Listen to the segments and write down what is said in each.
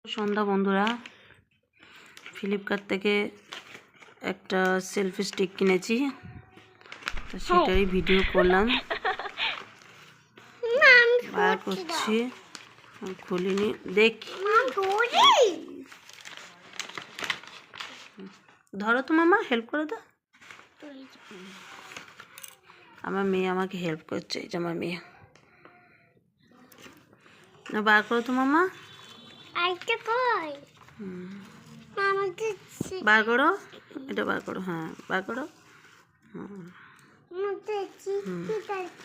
সন্ধ্যা বন্ধুরা, ফ্লিপকার্ট থেকে একটা সেলফি স্টিক কিনেছি, তো সেটারই ভিডিও করলাম। বার করছি, খুলিনি, দেখি। ধরো তো মামা, হেল্প করে দাও। আমার মেয়ে আমাকে হেল্প করছে, এই যে আমার মেয়ে। বার করো তো মামা, বার করো, এটা বার করো, হ্যাঁ বার করো,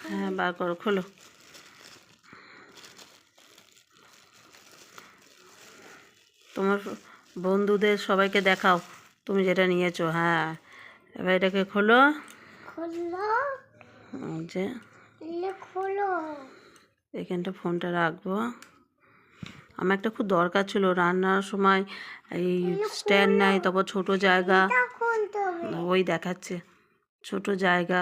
হ্যাঁ বার করো, খোলো। তোমার বন্ধুদের সবাইকে দেখাও তুমি যেটা নিয়েছো। হ্যাঁ, এবার এটাকে খোলো, যে এখানটা ফোনটা রাখবো। আমার একটা খুব দরকার ছিল রান্নার সময়, এই স্ট্যান্ড নাই, তারপর ছোট জায়গা, ওই দেখাচ্ছে ছোট জায়গা,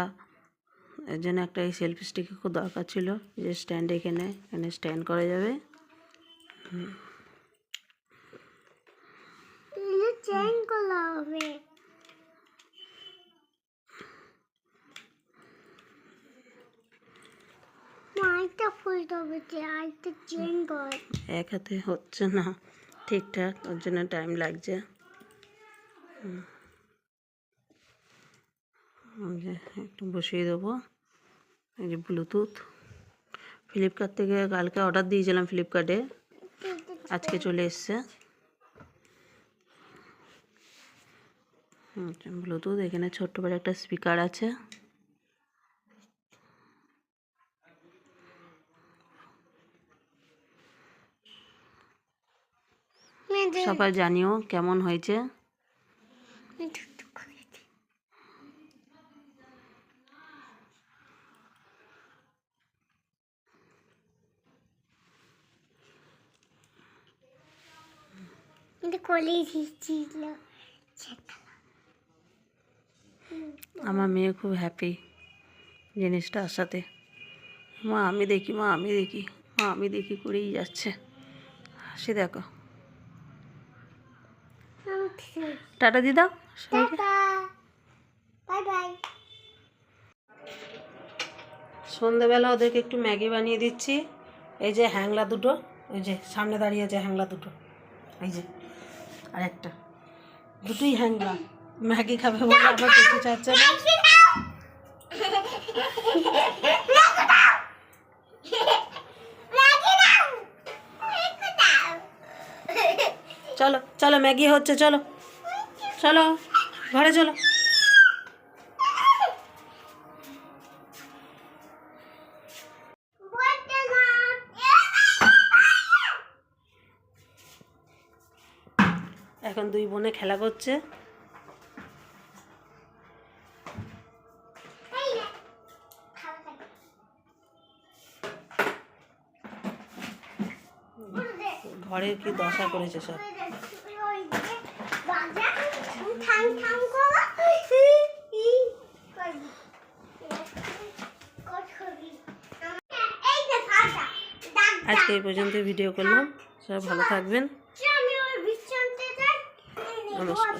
এর জন্য একটা এই সেলফি স্টিক খুব দরকার ছিল, যে স্ট্যান্ড এখানে স্ট্যান্ড করা যাবে। এক হাতে হচ্ছে না ঠিকঠাক, ওর জন্য টাইম লাগছে। একটু বসিয়ে দেবো। এই যে ব্লুটুথ, ফ্লিপকার্ট থেকে কালকে অর্ডার দিয়েছিলাম, ফ্লিপকার্টে আজকে চলে এসছে। ব্লুটুথ, এখানে ছোট্ট করে একটা স্পিকার আছে। সবাই জানিও কেমন হয়েছে। আমার মেয়ে খুব হ্যাপি জিনিসটা আসাতে। মা আমি দেখি, মা আমি দেখি, মা আমি দেখি করেই যাচ্ছে। হাসি দেখো। টাটা দি দাও সবাইকে। সন্ধ্যেবেলা ওদেরকে একটু ম্যাগি বানিয়ে দিচ্ছি। এই যে হ্যাংলা দুটো, ওই যে সামনে দাঁড়িয়ে আছে হ্যাংলা দুটো, এই যে আরেকটা, দুটোই হ্যাংলা। ম্যাগি খাবে বলে আবার কিছু চাচ্ছে না। চলো চলো, ম্যাগি হচ্ছে, চলো চলো ঘরে চলো। এখন দুই বোনে খেলা করছে। ঘরের কি দশা করেছে সব। আজকে এই পর্যন্ত ভিডিও করলাম, সব ভালো থাকবেন, নমস্কার।